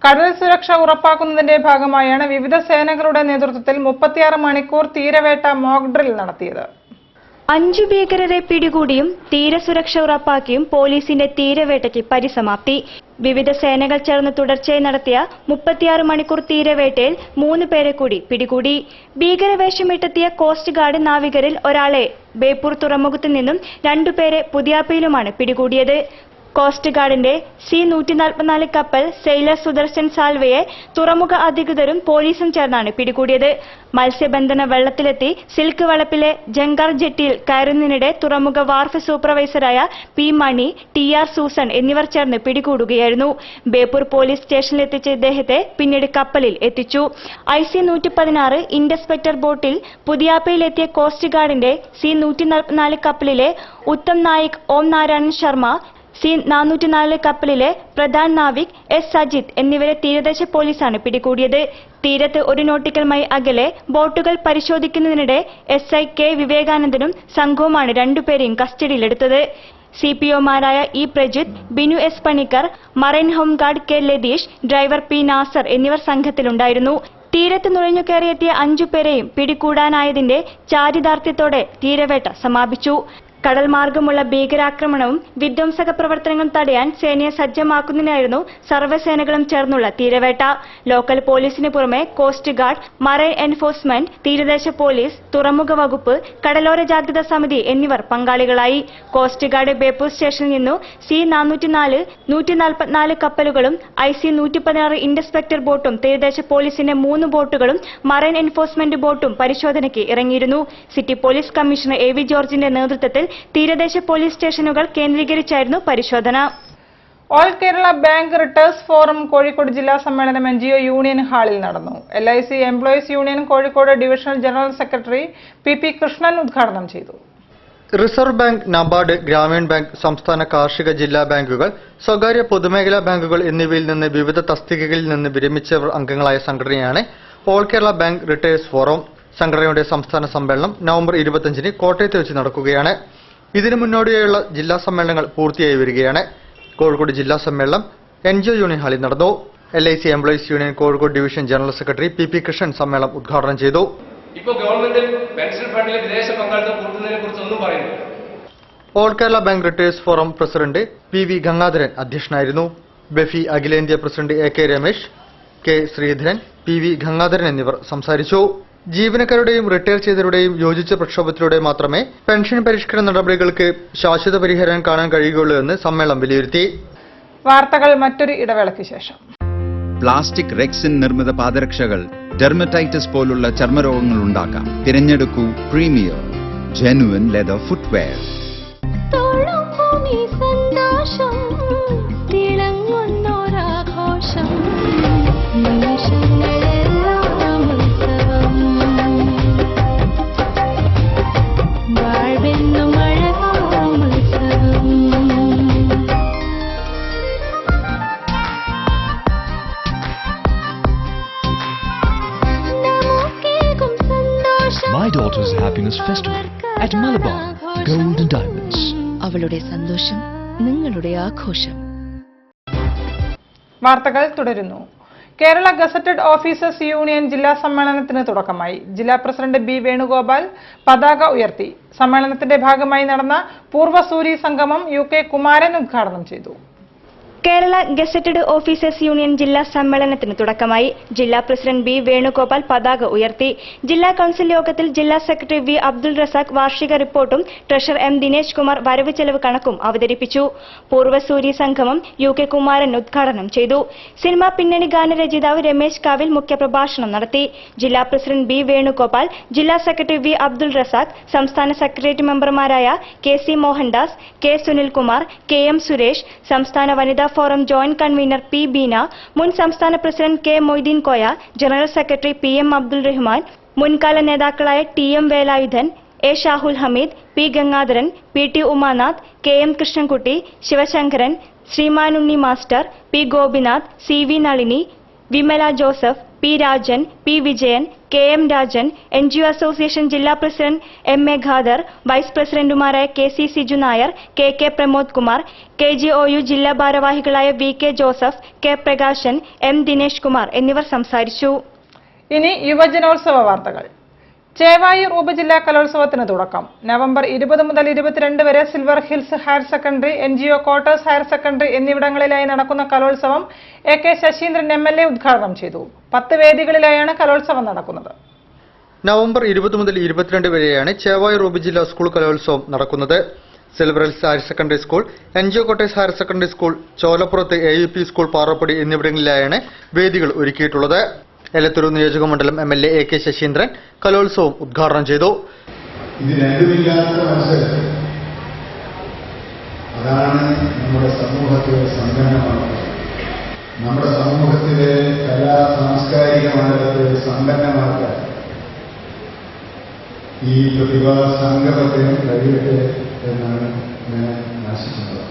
കടൽ സുരക്ഷ ഉറപ്പാക്കുന്നതിന്റെ ഭാഗമായാണ് വിവിധ സേനകളുടെ നേതൃത്വത്തിൽ 36 മണിക്കൂർ തീരവേട്ട മോക്ക് ഡ്രിൽ നടത്തിയത്. 5 ഭീകരരെ പിടികൂടിയും തീരസുരക്ഷ ഉറപ്പാക്കിയും പോലീസിന്റെ തീരവേട്ടയ്ക്ക് പരിസമാപ്തി. വിവിധ സേനകൾ ചേർന്ന് തുടർച്ചയായി നടത്തിയ 36 മണിക്കൂർ തീരവേട്ടയിൽ 3 പേരെ കൂടി പിടികൂടി. ഭീകരവേഷമിട്ടെത്തിയ കോസ്റ്റ് ഗാർഡ് നാവികരിൽ ഒരാളെ ബേപ്പൂർ തുറമുഖത്തു നിന്നും 2 പേരെ പുതിയാപ്പയിലുമാണ് പിടികൂടിയത്. കോസ്റ്റ് ഗാർഡിന്റെ C-144 കപ്പൽ സെയിലർ സുദർശൻ സാൽവയെ തുറമുഖ അധികൃതരും പോലീസും ചേർന്നാണ് പിടികൂടിയത്. മത്സ്യബന്ധന വെള്ളത്തിലെത്തി സിൽക്ക് വളപ്പിലെ ജങ്കാർ ജെട്ടിയിൽ കയറുന്നതിനിടെ തുറമുഖ വാർഫ് സൂപ്പർവൈസറായ പി മണി, ടി ആർ സൂസൻ എന്നിവർ ചേർന്ന് പിടികൂടുകയായിരുന്നു. ബേപ്പൂർ പോലീസ് സ്റ്റേഷനിലെത്തിച്ച ഇദ്ദേഹത്തെ പിന്നീട് കപ്പലിൽ എത്തിച്ചു. IC-116 ഇൻസ്പെക്ടർ ബോട്ടിൽ പുതിയാപ്പയിലെത്തിയ കോസ്റ്റ് ഗാർഡിന്റെ C-144 കപ്പലിലെ ഉത്തം നായിക് ഓം നാരായണൻ ശർമ്മ, C-404 കപ്പലിലെ പ്രധാൻ നാവിക് എസ് സജിത് എന്നിവരെ തീരദേശ പോലീസാണ് പിടികൂടിയത്. തീരത്ത് 1 നോട്ടിക്കൽ മൈൽ അകലെ ബോട്ടുകൾ പരിശോധിക്കുന്നതിനിടെ SI കെ വിവേകാനന്ദനും സംഘവുമാണ് 2 പേരെയും കസ്റ്റഡിയിലെടുത്തത്. CPOമാരായ E Prajith, Binu S Panicker, marine home guard K Latheesh, driver P Nasar എന്നിവർ സംഘത്തിലുണ്ടായിരുന്നു. തീരത്ത് നുഴഞ്ഞുകയറിയെത്തിയ 5 പേരെയും പിടികൂടാനായതിന്റെ ചാരിതാർത്ഥ്യത്തോടെ തീരവേട്ട സമാപിച്ചു. കടൽ മാർഗമുള്ള ഭീകരാക്രമണവും വിധ്വംസക പ്രവർത്തനങ്ങളും തടയാൻ സേനയെ സജ്ജമാക്കുന്നതിനായിരുന്നു സർവ്വസേനകളും ചേർന്നുള്ള തീരവേട്ട. ലോക്കൽ പോലീസിന് പുറമെ കോസ്റ്റ് ഗാർഡ്, മറൈൻ എൻഫോഴ്സ്മെന്റ്, തീരദേശ പോലീസ്, തുറമുഖ വകുപ്പ്, കടലോര ജാഗ്രതാ സമിതി എന്നിവർ പങ്കാളികളായി. കോസ്റ്റ് ഗാർഡ് ബേപ്പൂർ സ്റ്റേഷനിൽ നിന്നു C-404, 144 കപ്പലുകളും IC-116 ഇൻസ്പെക്ടർ ബോട്ടും തീരദേശ പോലീസിന്റെ 3 ബോട്ടുകളും മറൈൻ എൻഫോഴ്സ്മെന്റ് ബോട്ടും പരിശോധനയ്ക്ക് ഇറങ്ങിയിരുന്നു. സിറ്റി പോലീസ് കമ്മീഷണർ AV ജോർജിന്റെ നേതൃത്വത്തിൽ തീരദേശ പോലീസ് സ്റ്റേഷനുകൾ കേന്ദ്രീകരിച്ചായിരുന്നു പരിശോധന. All Kerala bank retirees forum Kozhikode ജില്ലാ സമ്മേളനം NGO യൂണിയൻ ഹാളിൽ നടന്നു. LIC employees union Kozhikode divisional general secretary PP Krishnan ഉദ്ഘാടനം ചെയ്തു. Reserve bank, NABARD, Grameen bank, സംസ്ഥാന കാർഷിക ജില്ലാ ബാങ്കുകൾ, സ്വകാര്യ പൊതുമേഖലാ ബാങ്കുകൾ എന്നിവയിൽ നിന്ന് വിവിധ തസ്തികകളിൽ നിന്ന് വിരമിച്ചവർ അംഗങ്ങളായ സംഘടനയാണ് all Kerala bank retirees forum. സംഘടനയുടെ സംസ്ഥാന സമ്മേളനം നവംബർ 25-ന് കോട്ടയത്ത് വെച്ച് നടക്കുകയാണ്. ഇതിനു മുന്നോടിയായുള്ള ജില്ലാ സമ്മേളനങ്ങൾ പൂർത്തിയായി വരികയാണ്. കോഴിക്കോട് ജില്ലാ സമ്മേളനം NGO യൂണിയൻ ഹാളിൽ നടന്നു. LIC employees union Kozhikode division general secretary PP Krishnan സമ്മേളനം ഉദ്ഘാടനം ചെയ്തു. ഇപ്പോൾ ഗവൺമെന്റ് പെൻഷൻ ഫണ്ടിലെ വിദേശ പങ്കാളിത്തം കൂട്ടുന്നതിനെ കുറിച്ച് ഒന്നും പറയുന്നു. All Kerala bank retirees forum president PV Gangadharan അധ്യക്ഷനായിരുന്നു. ബെഫി അഖിലേന്ത്യാ president AK Ramesh, K Sreedharan, PV Gangadharan എന്നിവർ സംസാരിച്ചു. ജീവനക്കാരുടെയും റിട്ടയർ ചെയ്തവരുടെയും യോജിച്ച പ്രക്ഷോഭത്തിലൂടെ മാത്രമേ പെൻഷൻ പരിഷ്കരണ നടപടികൾക്ക് ശാശ്വത പരിഹാരം കാണാൻ കഴിയുകയുള്ളൂ എന്ന് സമ്മേളനം വിലയിരുത്തി. വാർത്തകൾ മറ്റൊരു ഇടവേളയ്ക്ക് ശേഷം. പ്ലാസ്റ്റിക് റെക്സിൻ നിർമ്മിത പാദരക്ഷകൾ ഡെർമറ്റൈറ്റിസ് പോലുള്ള ചർമ്മരോഗങ്ങൾ ഉണ്ടാക്കാം. തിരഞ്ഞെടുക്കൂ premier genuine leather footwear. my daughter's happiness festival at Malabar Gold and Diamonds. അവളുടെ സന്തോഷം നിങ്ങളുടെ ആഘോഷം. വാർത്തകൾ തുടരുന്നു. കേരള ഗസറ്റഡ് ഓഫീസേഴ്സ് യൂണിയൻ ജില്ലാ സമ്മേളനത്തിന് തുടക്കമായി. ജില്ലാ പ്രസിഡന്റ് ബി വേണുഗോപാൽ പതാക ഉയർത്തി. സമ്മേളനത്തിന്റെ ഭാഗമായി നടന്ന പൂർവ്വസൂരി സംഗമം UK കുമാരൻ ഉദ്ഘാടനം ചെയ്തു. കേരള ഗസറ്റഡ് ഓഫീസേഴ്സ് യൂണിയൻ ജില്ലാ സമ്മേളനത്തിന് തുടക്കമായി. ജില്ലാ പ്രസിഡന്റ് ബി വേണുഗോപാൽ പതാക ഉയർത്തി. ജില്ലാ കൌൺസിൽ യോഗത്തിൽ ജില്ലാ സെക്രട്ടറി വി അബ്ദുൾ റസാഖ് വാർഷിക റിപ്പോർട്ടും ട്രഷറർ M ദിനേശ് കുമാർ വരവ് ചെലവ് കണക്കും അവതരിപ്പിച്ചു. പൂർവ്വസൂരി സംഗമം UK കുമാരൻ ഉദ്ഘാടനം ചെയ്തു. സിനിമാ പിന്നണി ഗാനരചയിതാവ് രമേശ് കാവിൽ മുഖ്യപ്രഭാഷണം നടത്തി. ജില്ലാ പ്രസിഡന്റ് ബി വേണുഗോപാൽ, ജില്ലാ സെക്രട്ടറി വി അബ്ദുൾ റസാഖ്, സംസ്ഥാന സെക്രട്ടേറിയറ്റ് മെമ്പർമാരായ KC Mohandas, K Sunilkumar, KM Suresh, സംസ്ഥാന വനിതാ forum joint convener P Beena, മുൻ സംസ്ഥാന president K Moideen Koya, general secretary PM Abdul Rahman, മുൻകാല നേതാക്കളായ TM Velayudhan, A Shahul Hameed, P Gangadharan, PT Umanath, KM Krishnankutty, Sivasankaran, Sreemanunni master, P Gopinath, CV Nalini, Vimala Joseph, P Rajan, P Vijayan, KM Rajan, NGO association ജില്ലാ പ്രസിഡന്റ് MA ഖാദർ, വൈസ് പ്രസിഡന്റുമാരായ KC Siju Nair, KK Pramod Kumar, KGOU ജില്ലാ ഭാരവാഹികളായ VK Joseph, K Prakashan, M Dinesh Kumar എന്നിവർ സംസാരിച്ചു. ഇനി യുവജനോത്സവ വാർത്തകൾ. ചേവായൂർ ഉപജില്ലാ കലോത്സവത്തിന് തുടക്കം. നവംബർ 20 മുതൽ 22 വരെ silver hills higher secondary, NGO quarters higher secondary എന്നിവിടങ്ങളിലായി നടക്കുന്ന കലോത്സവം AK ശശീന്ദ്രൻ MLA ഉദ്ഘാടനം ചെയ്തു. 10 വേദികളിലായാണ് കലോത്സവം നടക്കുന്നത്. നവംബർ 20 മുതൽ 22 വരെയാണ് ചേവായൂർ ഉപജില്ലാ സ്കൂൾ കലോത്സവം നടക്കുന്നത്. Silver hills higher secondary school, NGO quarters higher secondary school, ചോലപ്പുറത്ത് AUP സ്കൂൾ പാറപ്പടി എന്നിവിടങ്ങളിലായാണ് വേദികൾ ഒരുക്കിയിട്ടുള്ളത്. എലത്തൂർ നിയോജക മണ്ഡലം MLA AK ശശീന്ദ്രൻ കലോത്സവം ഉദ്ഘാടനം ചെയ്തു. അതാണ് നമ്മുടെ സമൂഹത്തെ സമ്പന്നമാക്കുന്നത്. നമ്മുടെ സമൂഹത്തിലെ കലാ സാംസ്കാരിക മണ്ഡലത്തെ സമ്പന്നമാക്കാൻ ഈ പ്രതിഭാ സംഗമത്തിന് കഴിയട്ടെ എന്നാണ് ഞാൻ ആശിക്കുന്നത്.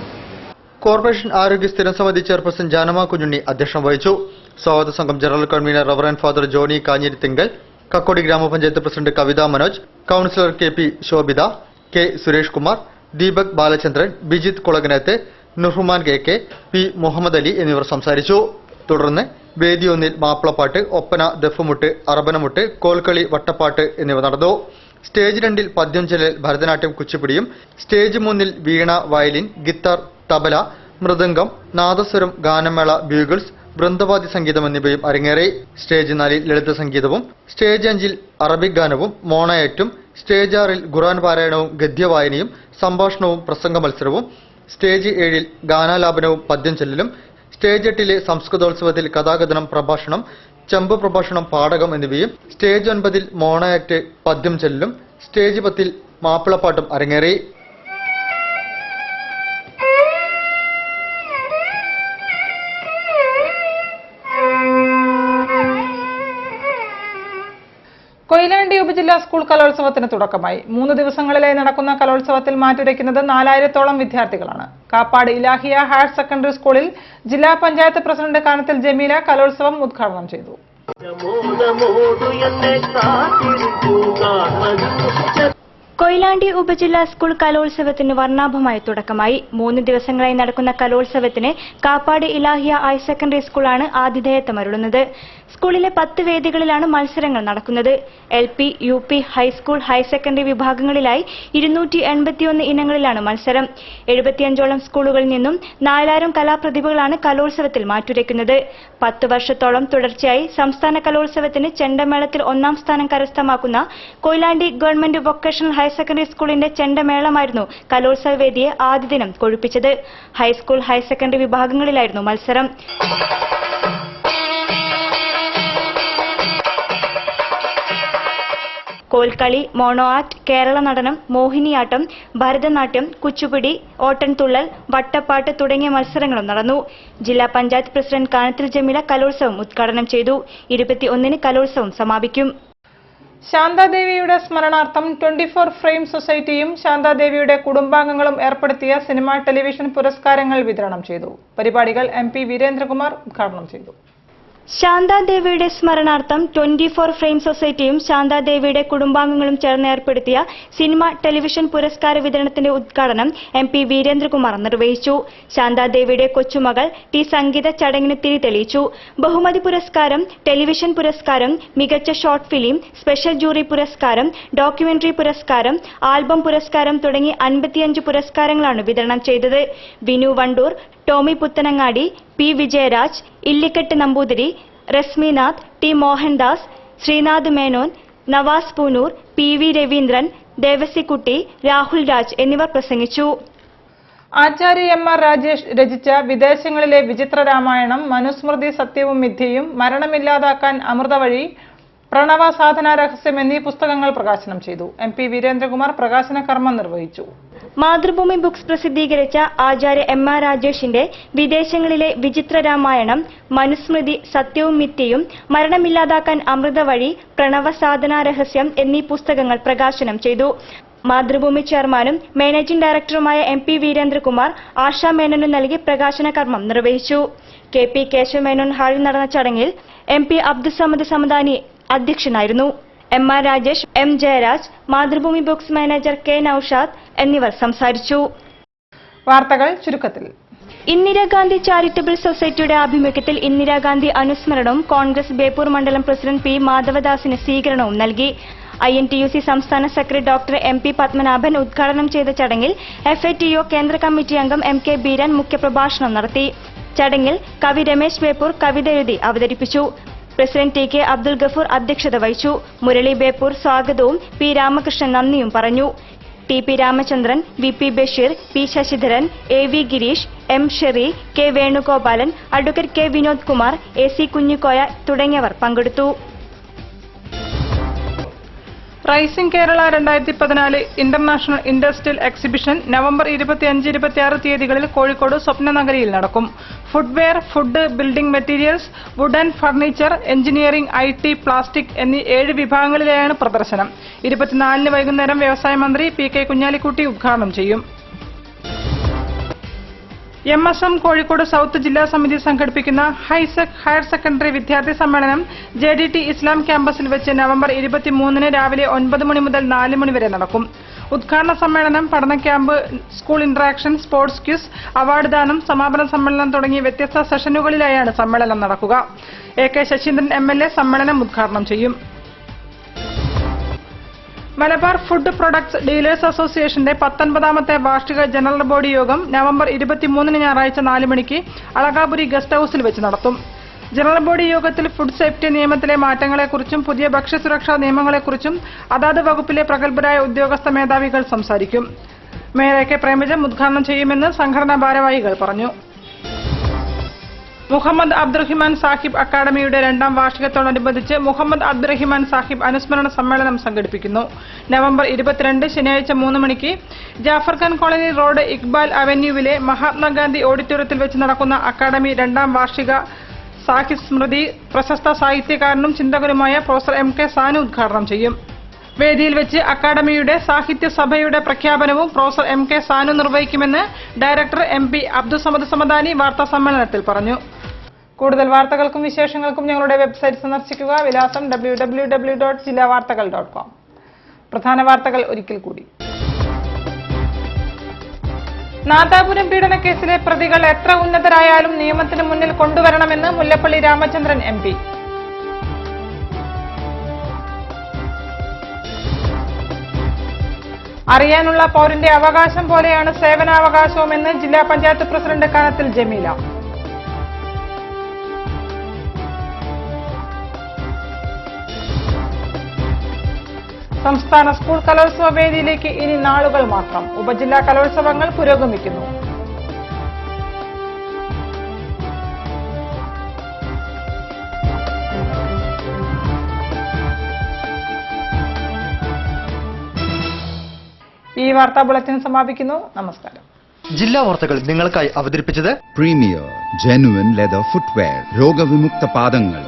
കോർപ്പറേഷൻ ആരോഗ്യ സ്ഥിരം സമിതി ചെയർപേഴ്സൺ ജാനമ കുഞ്ഞുണ്ണി അധ്യക്ഷം വഹിച്ചു. സ്വാഗത സംഘം general convener reverend father Johny Kanjirithinkal, Kakkodi grama panchayat president Kavitha Manoj, councillor KP Shobhitha, K Suresh Kumar, Deepak Balachandran, Bijith Kulakanath, Nuhman KK, P Muhammad Ali എന്നിവർ സംസാരിച്ചു. തുടർന്ന് വേദി 1 മാപ്പിളപ്പാട്ട്, ഒപ്പന, ദഫ്മുട്ട്, അറബനമുട്ട്, കോൽക്കളി, വട്ടപ്പാട്ട് എന്നിവ നടന്നു. സ്റ്റേജ് 2 പദ്യം ചൊല്ലൽ, ഭരതനാട്യം, കുച്ചിപ്പുടിയും, സ്റ്റേജ് 3 വീണ, വയലിൻ, ഗിത്താർ, തബല, മൃദംഗം, നാദസ്വരം, ഗാനമേള, ബ്യൂഗിൾസ്, വൃന്ദവാദ്യ സംഗീതം എന്നിവയും അരങ്ങേറി. സ്റ്റേജ് 4 ലളിത സംഗീതവും, സ്റ്റേജ് 5 അറബിക് ഗാനവും, മോണയാക്റ്റും, സ്റ്റേജ് 6 ഖുർആൻ പാരായണവും, ഗദ്യവായനയും, സംഭാഷണവും, പ്രസംഗ മത്സരവും, സ്റ്റേജ് 7 ഗാനാലാപനവും, പദ്യം ചൊല്ലലും, സ്റ്റേജ് 8 സംസ്കൃതോത്സവത്തിൽ കഥാകഥനം, പ്രഭാഷണം, ചെമ്പ് പ്രഭാഷണം, പാടകം എന്നിവയും, സ്റ്റേജ് 9 മോണയാക്ട്, പദ്യം ചൊല്ലലും, സ്റ്റേജ് 10 മാപ്പിളപ്പാട്ടും അരങ്ങേറി. കൊയിലാണ്ടി ഉപജില്ലാ സ്കൂൾ കലോത്സവത്തിന് തുടക്കമായി. 3 ദിവസങ്ങളിലായി നടക്കുന്ന കലോത്സവത്തിൽ മാറ്റുരയ്ക്കുന്നത് 4000-ഓളം വിദ്യാർത്ഥികളാണ്. കാപ്പാട് ഇലാഹിയ ഹയർ സെക്കൻഡറി സ്കൂളിൽ ജില്ലാ പഞ്ചായത്ത് പ്രസിഡന്റ് കാനത്തിൽ ജമീല കലോത്സവം ഉദ്ഘാടനം ചെയ്തു. കൊയിലാണ്ടി ഉപജില്ലാ സ്കൂൾ കലോത്സവത്തിന് വർണ്ണാഭമായി തുടക്കമായി. 3 ദിവസങ്ങളായി നടക്കുന്ന കലോത്സവത്തിന് കാപ്പാട് ഇലാഹിയ ഹയർ സെക്കൻഡറി സ്കൂളാണ് ആതിഥേയത്വമരുളുന്നത്. സ്കൂളിലെ 10 വേദികളിലാണ് മത്സരങ്ങൾ നടക്കുന്നത്. LP, UP, high school, higher secondary വിഭാഗങ്ങളിലായി 281 ഇനങ്ങളിലാണ് മത്സരം. 75ഓളം സ്കൂളുകളിൽ നിന്നും 4000 കലാപ്രതിഭകളാണ് കലോത്സവത്തിൽ മാറ്റുരയ്ക്കുന്നത്. 10 വർഷത്തോളം തുടർച്ചയായി സംസ്ഥാന കലോത്സവത്തിന് ചെണ്ടമേളത്തിൽ 1ാം സ്ഥാനം കരസ്ഥമാക്കുന്ന Koyilandy government vocational higher secondary സ്കൂളിന്റെ ചെണ്ടമേളമായിരുന്നു കലോത്സവ വേദിയെ ആദ്യ ദിനം കൊഴുപ്പിച്ചത്. ഹൈസ്കൂൾ, ഹയർ സെക്കൻഡറി വിഭാഗങ്ങളിലായിരുന്നു മത്സരം. കോൽക്കളി, മോണോ ആക്ട്, കേരള നടനം, മോഹിനിയാട്ടം, ഭരതനാട്യം, കുച്ചുപിടി, ഓട്ടൻതുള്ളൽ, വട്ടപ്പാട്ട് തുടങ്ങിയ മത്സരങ്ങളും നടന്നു. ജില്ലാ പഞ്ചായത്ത് പ്രസിഡന്റ് കാനത്തിൽ ജമീല കലോത്സവം ഉദ്ഘാടനം ചെയ്തു. 21-ന് കലോത്സവം സമാപിക്കും. ശാന്താദേവിയുടെ സ്മരണാർത്ഥം 24 ഫ്രെയിം സൊസൈറ്റിയും ശാന്താദേവിയുടെ കുടുംബാംഗങ്ങളും ഏർപ്പെടുത്തിയ സിനിമ, ടെലിവിഷൻ പുരസ്കാരങ്ങൾ വിതരണം ചെയ്തു. പരിപാടികൾ MP വീരേന്ദ്രകുമാർ ഉദ്ഘാടനം ചെയ്തു. ശാന്താദേവിയുടെ സ്മരണാർത്ഥം 24 ഫ്രെയിം സൊസൈറ്റിയും ശാന്താദേവിയുടെ കുടുംബാംഗങ്ങളും ചേർന്ന് ഏർപ്പെടുത്തിയ സിനിമ ടെലിവിഷൻ പുരസ്കാര വിതരണത്തിന്റെ ഉദ്ഘാടനം MP വീരേന്ദ്രകുമാർ നിർവഹിച്ചു. ശാന്താദേവിയുടെ കൊച്ചുമകൾ ടി സംഗീത ചടങ്ങിന് തിരി തെളിയിച്ചു. ബഹുമതി പുരസ്കാരം, ടെലിവിഷൻ പുരസ്കാരം, മികച്ച ഷോർട്ട് ഫിലിം, സ്പെഷ്യൽ ജൂറി പുരസ്കാരം, ഡോക്യുമെന്ററി പുരസ്കാരം, ആൽബം പുരസ്കാരം തുടങ്ങി 55 പുരസ്കാരങ്ങളാണ് വിതരണം ചെയ്തത്. Vinu Wandoor, Tomy Puthanangadi, P Vijayaraj, Illikkettu Namboothiri, Rashminath, T Mohandas, Sreenath Menon, Navas Poonoor, PV Raveendran, Devasikutty, Rahul Raj എന്നിവർ പ്രസംഗിച്ചു. ആചാര്യ MR രാജേഷ് രചിച്ച വിദേശങ്ങളിലെ വിചിത്ര രാമായണം, മനുസ്മൃതി സത്യവും മിഥ്യയും, മരണമില്ലാതാക്കാൻ അമൃതവഴി, പ്രണവ സാധന രഹസ്യം എന്നീ പുസ്തകങ്ങൾ പ്രകാശനം ചെയ്തു. MP വീരേന്ദ്രകുമാർ പ്രകാശന കർമ്മം നിർവഹിച്ചു. മാതൃഭൂമി ബുക്സ് പ്രസിദ്ധീകരിച്ച ആചാര്യ MR രാജേഷിന്റെ വിദേശങ്ങളിലെ വിചിത്ര രാമായണം, മനുസ്മൃതി സത്യവും മിഥ്യയും, മരണമില്ലാതാക്കാൻ അമൃതവഴി, പ്രണവ സാധന രഹസ്യം എന്നീ പുസ്തകങ്ങൾ പ്രകാശനം ചെയ്തു. മാതൃഭൂമി ചെയർമാനും മാനേജിംഗ് ഡയറക്ടറുമായ MP വീരേന്ദ്രകുമാർ ആശാ മേനോന് നൽകി പ്രകാശന കർമ്മം നിർവഹിച്ചു. KP കേശവമേനോൻ ഹാളിൽ നടന്ന ചടങ്ങിൽ MP അബ്ദുസമദ് സമദാനി അധ്യക്ഷനായിരുന്നു. MR Rajesh, M Jayaraj, Mathrubhumi books manager K Noushad എന്നിവർ സംസാരിച്ചു. വാർത്തകൾ ചുരുക്കത്തിൽ. ഇന്ദിരാഗാന്ധി ചാരിറ്റബിൾ സൊസൈറ്റിയുടെ ആഭിമുഖ്യത്തിൽ ഇന്ദിരാഗാന്ധി അനുസ്മരണവും കോൺഗ്രസ് ബേപ്പൂർ മണ്ഡലം പ്രസിഡന്റ് P മാധവദാസിന് സ്വീകരണവും നൽകി. INTUC സംസ്ഥാന സെക്രട്ടറി ഡോക്ടർ MP പത്മനാഭൻ ഉദ്ഘാടനം ചെയ്ത ചടങ്ങിൽ FATO കേന്ദ്ര കമ്മിറ്റി അംഗം MK ബീരാൻ മുഖ്യപ്രഭാഷണം നടത്തി. ചടങ്ങിൽ കവി രമേശ് ബേപ്പൂർ കവിത എഴുതി അവതരിപ്പിച്ചു. പ്രസിഡന്റ് TK അബ്ദുൽ ഗഫൂർ അധ്യക്ഷത വഹിച്ചു. മുരളി ബേപ്പൂർ സ്വാഗതവും P രാമകൃഷ്ണൻ നന്ദിയും പറഞ്ഞു. TP Ramachandran, VP Basheer, P Sasidharan, AV Gireesh, M Sheri, K Venugopalan, advocate K Vinod Kumar, AC Kunhikoya തുടങ്ങിയവർ പങ്കെടുത്തു. Rising Kerala 2014 international industrial exhibition November 25-26 തീയതികളിൽ കോഴിക്കോട് സ്വപ്നനഗരിയിൽ നടക്കും. Footwear, food, building materials, wood and furniture, engineering, IT, plastic എന്നീ 7 വിഭാഗങ്ങളിലായാണ് പ്രദർശനം. 24-ന് വൈകുന്നേരം വ്യവസായ മന്ത്രി PK കുഞ്ഞാലിക്കുട്ടി ഉദ്ഘാടനം ചെയ്യും. MSM കോഴിക്കോട് സൗത്ത് ജില്ലാ സമിതി സംഘടിപ്പിക്കുന്ന ഹൈസെക് ഹയർ സെക്കൻഡറി വിദ്യാർത്ഥി സമ്മേളനം JDT ഇസ്ലാം ക്യാമ്പസിൽ വെച്ച് നവംബർ 23-ന് രാവിലെ 9 മണി മുതൽ 4 മണി വരെ നടക്കും. ഉദ്ഘാടന സമ്മേളനം, പഠന camp, school interaction, sports quiz, award ദാനം, സമാപന സമ്മേളനം തുടങ്ങി വ്യത്യസ്ത സെഷനുകളിലായാണ് സമ്മേളനം നടക്കുക. AK ശശീന്ദ്രൻ MLA സമ്മേളനം ഉദ്ഘാടനം ചെയ്യും. മലബാർ ഫുഡ് പ്രൊഡക്ട്സ് ഡീലേഴ്സ് അസോസിയേഷന്റെ 19ാമത്തെ വാർഷിക ജനറൽ ബോഡി യോഗം നവംബർ 23-ന് ഞായറാഴ്ച 4 മണിക്ക് അളകാപുരി ഗസ്റ്റ് ഹൌസിൽ വെച്ച് നടത്തും. ജനറൽ ബോഡി യോഗത്തിൽ ഫുഡ് സേഫ്റ്റി നിയമത്തിലെ മാറ്റങ്ങളെക്കുറിച്ചും പുതിയ ഭക്ഷ്യസുരക്ഷാ നിയമങ്ങളെക്കുറിച്ചും അതാത് വകുപ്പിലെ പ്രഗത്ഭരായ ഉദ്യോഗസ്ഥ മേധാവികൾ സംസാരിക്കും. മേയർ AK പ്രേമജം ഉദ്ഘാടനം ചെയ്യുമെന്ന് സംഘടനാ ഭാരവാഹികൾ പറഞ്ഞു. മുഹമ്മദ് അബ്ദുറഹിമാൻ സാഹിബ് അക്കാദമിയുടെ 2ാം വാർഷികത്തോടനുബന്ധിച്ച് മുഹമ്മദ് അബ്ദുറഹിമാൻ സാഹിബ് അനുസ്മരണ സമ്മേളനം സംഘടിപ്പിക്കുന്നു. നവംബർ 22 ശനിയാഴ്ച 3 മണിക്ക് ജാഫർ ഖാൻ കോളനി റോഡ് ഇക്ബാൽ അവന്യൂവിലെ മഹാത്മാഗാന്ധി ഓഡിറ്റോറിയത്തിൽ വെച്ച് നടക്കുന്ന അക്കാദമി 2ാം വാർഷിക സാഹിബ് സ്മൃതി പ്രശസ്ത സാഹിത്യകാരനും ചിന്തകനുമായ പ്രൊഫസർ MK സാനു ഉദ്ഘാടനം ചെയ്യും. വേദിയിൽ വെച്ച് അക്കാദമിയുടെ സാഹിത്യ സഭയുടെ പ്രഖ്യാപനവും പ്രൊഫസർ MK സാനു നിർവഹിക്കുമെന്ന് ഡയറക്ടർ MP അബ്ദുസമദ് സമദാനി വാർത്താ സമ്മേളനത്തിൽ പറഞ്ഞു. കൂടുതൽ വാർത്തകൾക്കും വിശേഷങ്ങൾക്കും ഞങ്ങളുടെ വെബ്സൈറ്റ് സന്ദർശിക്കുക. വിലാസം www.jillavartakal.com. പ്രധാന വാർത്തകൾ ഒരിക്കൽ കൂടി. നാദാപുരം പീഡനക്കേസിലെ പ്രതികൾ എത്ര ഉന്നതരായാലും നിയമത്തിന് മുന്നിൽ കൊണ്ടുവരണമെന്ന് മുല്ലപ്പള്ളി രാമചന്ദ്രൻ MP. അറിയാനുള്ള പൗരന്റെ അവകാശം പോലെയാണ് സേവനാവകാശവുമെന്ന് ജില്ലാ പഞ്ചായത്ത് പ്രസിഡന്റ് കാനത്തിൽ ജമീല. സംസ്ഥാന സ്കൂൾ കലോത്സവ വേദിയിലേക്ക് ഇനി നാളുകൾ മാത്രം. ഉപജില്ലാ കലോത്സവങ്ങൾ പുരോഗമിക്കുന്നു. ഈ വാർത്താ ബുള്ളറ്റിൻ സമാപിക്കുന്നു. നമസ്കാരം. ജില്ലാ വാർത്തകൾ നിങ്ങൾക്കായി അവതരിപ്പിച്ചത് പ്രീമിയർ ജെനുവിൻ ലെതർ ഫുട്വെയർ, രോഗവിമുക്ത പാദങ്ങൾ.